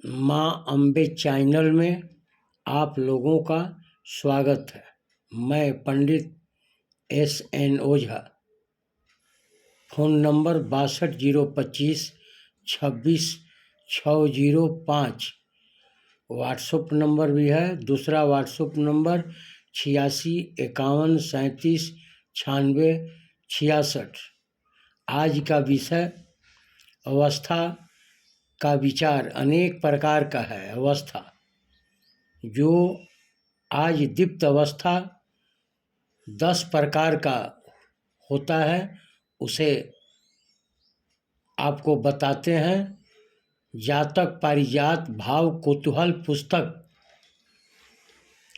माँ अम्बे चैनल में आप लोगों का स्वागत है। मैं Pandit S.N. Ojha. Phone number 6202252605। WhatsApp number भी है। दूसरा व्हाट्सएप नंबर 8651379666। आज का विषय अवस्था का विचार अनेक प्रकार का है। अवस्था जो आज दीप्त अवस्था 10 प्रकार का होता है, उसे आपको बताते हैं। जातक पारिजात भाव कुतूहल पुस्तक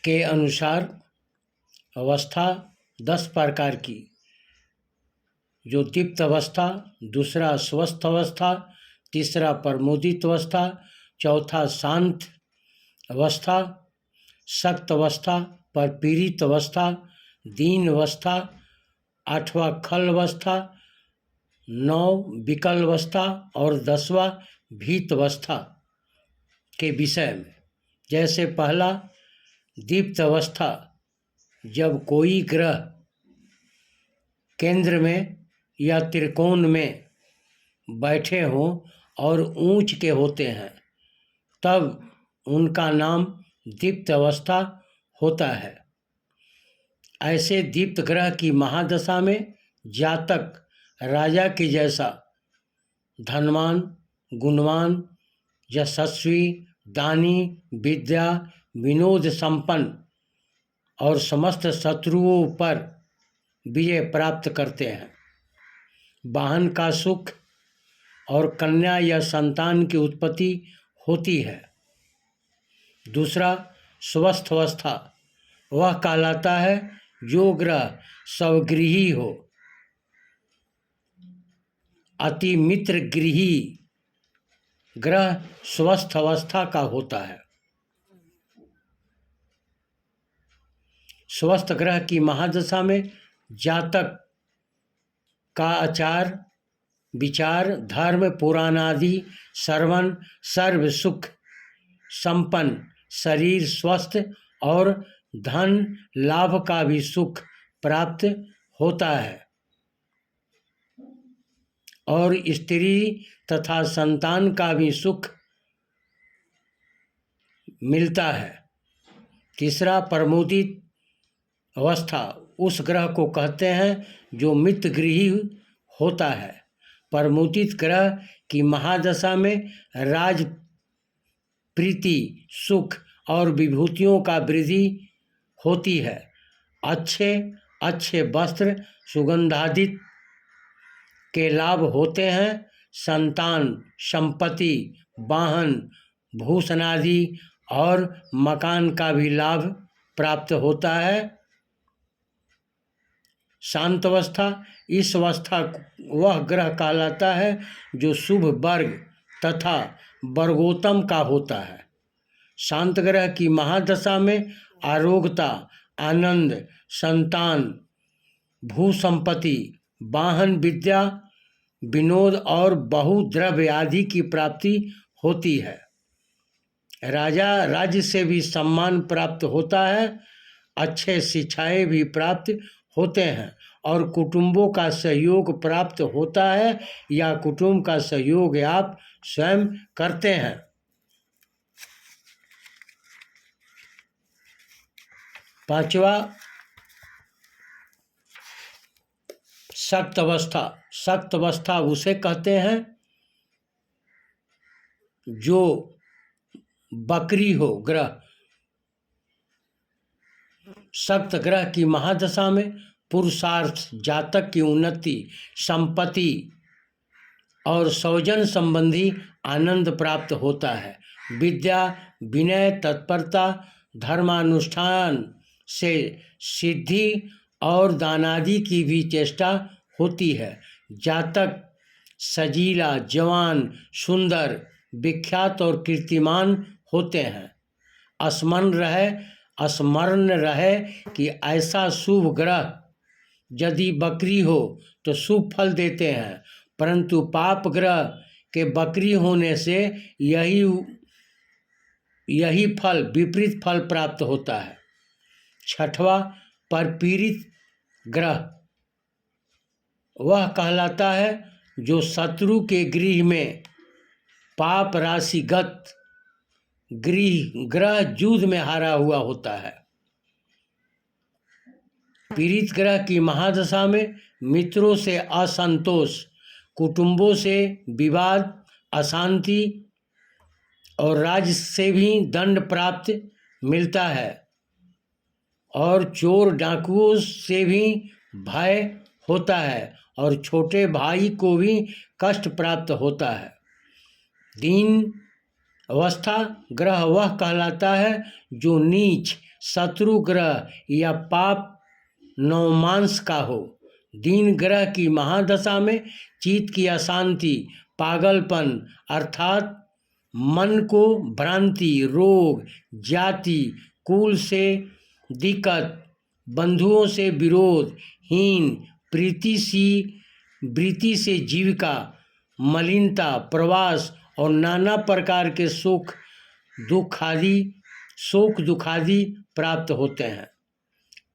के अनुसार अवस्था 10 प्रकार की, जो दीप्त अवस्था, दूसरा स्वस्थ अवस्था, तीसरा प्रमोदित अवस्था, चौथा शांत अवस्था, सक्त अवस्था, परपीड़ित अवस्था, दीन अवस्था, 8वां खल अवस्था, 9 विकल अवस्था और 10वां भीत अवस्था के विषय में। जैसे पहला दीप्त अवस्था, जब कोई ग्रह केंद्र में या त्रिकोण में बैठे हों और ऊंच के होते हैं, तब उनका नाम दीप्त अवस्था होता है। ऐसे दीप्त ग्रह की महादशा में जातक राजा के जैसा धनवान, गुणवान, यशस्वी, दानी, विद्या, विनोद संपन्न और समस्त शत्रुओं पर विजय प्राप्त करते हैं। वाहन का सुख और कन्या या संतान की उत्पत्ति होती है। दूसरा स्वस्थ अवस्था, वह कहलाता है जो ग्रह स्वगृही हो, अति मित्र गृही ग्रह स्वस्थ अवस्था का होता है। स्वस्थ ग्रह की महादशा में जातक का आचार विचार, धर्म, पुराणादि श्रवण, सर्व सुख संपन्न, शरीर स्वस्थ और धन लाभ का भी सुख प्राप्त होता है और स्त्री तथा संतान का भी सुख मिलता है। तीसरा प्रमोदित अवस्था, उस ग्रह को कहते हैं जो मित्रगृही होता है। प्रमोदित ग्रह की महादशा में राज प्रीति, सुख और विभूतियों का वृद्धि होती है। अच्छे अच्छे वस्त्र, सुगंधादित के लाभ होते हैं। संतान, संपत्ति, वाहन, भूषणादि और मकान का भी लाभ प्राप्त होता है। शांत अवस्था, इस अवस्था वह ग्रह कहलाता है जो शुभ वर्ग तथा वर्गोत्तम का होता है। शांत ग्रह की महादशा में आरोग्यता, आनंद, संतान, भू संपत्ति, वाहन, विद्या, विनोद और बहुद्रव्य आदि की प्राप्ति होती है। राजा राज्य से भी सम्मान प्राप्त होता है, अच्छे शिक्षाएं भी प्राप्त होते हैं और कुटुंबों का सहयोग प्राप्त होता है या कुटुंब का सहयोग आप स्वयं करते हैं। पांचवा सक्त अवस्था। सक्त अवस्था उसे कहते हैं जो बकरी हो ग्रह। सक्त ग्रह की महादशा में पुरुषार्थ, जातक की उन्नति, संपत्ति और स्वजन संबंधी आनंद प्राप्त होता है। विद्या, विनय, तत्परता, धर्मानुष्ठान से सिद्धि और दानादि की भी चेष्टा होती है। जातक सजीला, जवान, सुंदर, विख्यात और कीर्तिमान होते हैं। स्मरण रहे कि ऐसा शुभ ग्रह यदि बकरी हो तो शुभ फल देते हैं, परंतु पाप ग्रह के बकरी होने से यही यही फल विपरीत फल प्राप्त होता है। छठवां, परपीड़ित ग्रह वह कहलाता है जो शत्रु के गृह में पाप राशिगत ग्रह युद्ध में हारा हुआ होता है। पीड़ित ग्रह की महादशा में मित्रों से असंतोष, कुटुंबों से विवाद, अशांति और राज्य से भी दंड प्राप्त मिलता है और चोर डाकुओं से भी भय होता है और छोटे भाई को भी कष्ट प्राप्त होता है। दीन अवस्था ग्रह वह कहलाता है जो नीच, शत्रु ग्रह या पाप नवमांस का हो। दीन ग्रह की महादशा में चित्त की अशांति, पागलपन अर्थात मन को भ्रांति, रोग, जाति, कुल से दिक्कत, बंधुओं से विरोध, हीन, वृत्ति से जीविका, मलिनता, प्रवास और नाना प्रकार के शोक दुखादि प्राप्त होते हैं।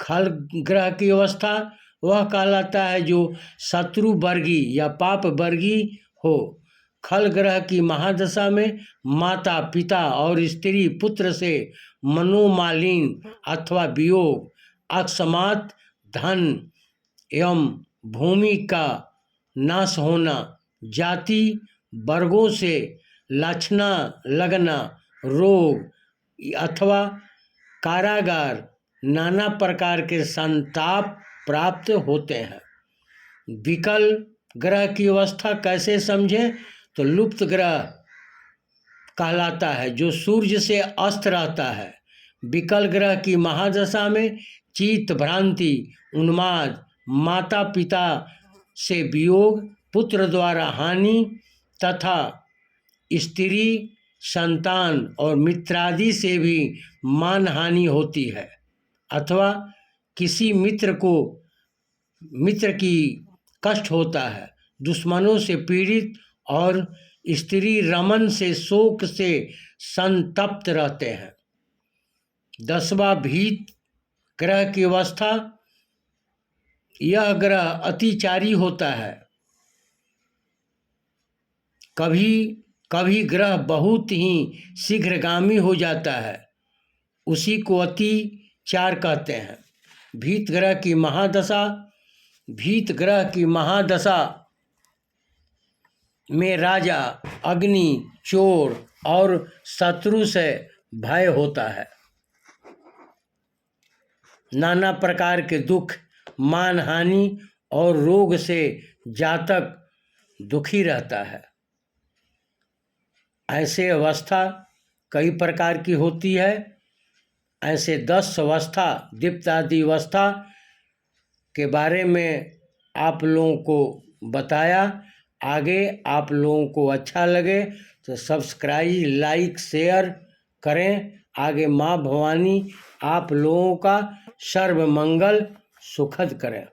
खल ग्रह की अवस्था वह कहलाता है जो शत्रु वर्गी या पाप वर्गी हो। खल ग्रह की महादशा में माता, पिता और स्त्री पुत्र से मनोमालिन्य अथवा वियोग, अकस्मात धन एवं भूमि का नाश होना, जाति वर्गों से लाछना लगना, रोग अथवा कारागार, नाना प्रकार के संताप प्राप्त होते हैं। विकल ग्रह की अवस्था कैसे समझें तो लुप्त ग्रह कहलाता है जो सूर्य से अस्त रहता है। विकल ग्रह की महादशा में चित्त भ्रांति, उन्माद, माता पिता से वियोग, पुत्र द्वारा हानि तथा स्त्री, संतान और मित्रादि से भी मान हानि होती है अथवा किसी मित्र की कष्ट होता है। दुश्मनों से पीड़ित और स्त्री रमन से शोक से संतप्त रहते हैं। 10वां भीत ग्रह की अवस्था यह ग्रह अतिचारी होता है। कभी कभी ग्रह बहुत ही शीघ्रगामी हो जाता है, उसी को अतिचार कहते हैं। भीत ग्रह की महादशा में राजा, अग्नि, चोर और शत्रु से भय होता है। नाना प्रकार के दुख, मान हानि और रोग से जातक दुखी रहता है। ऐसे अवस्था कई प्रकार की होती है। ऐसे 10 अवस्था, दीप्तादि अवस्था के बारे में आप लोगों को बताया। आगे आप लोगों को अच्छा लगे तो सब्सक्राइब, लाइक, शेयर करें। आगे माँ भवानी आप लोगों का सर्व मंगल सुखद करें।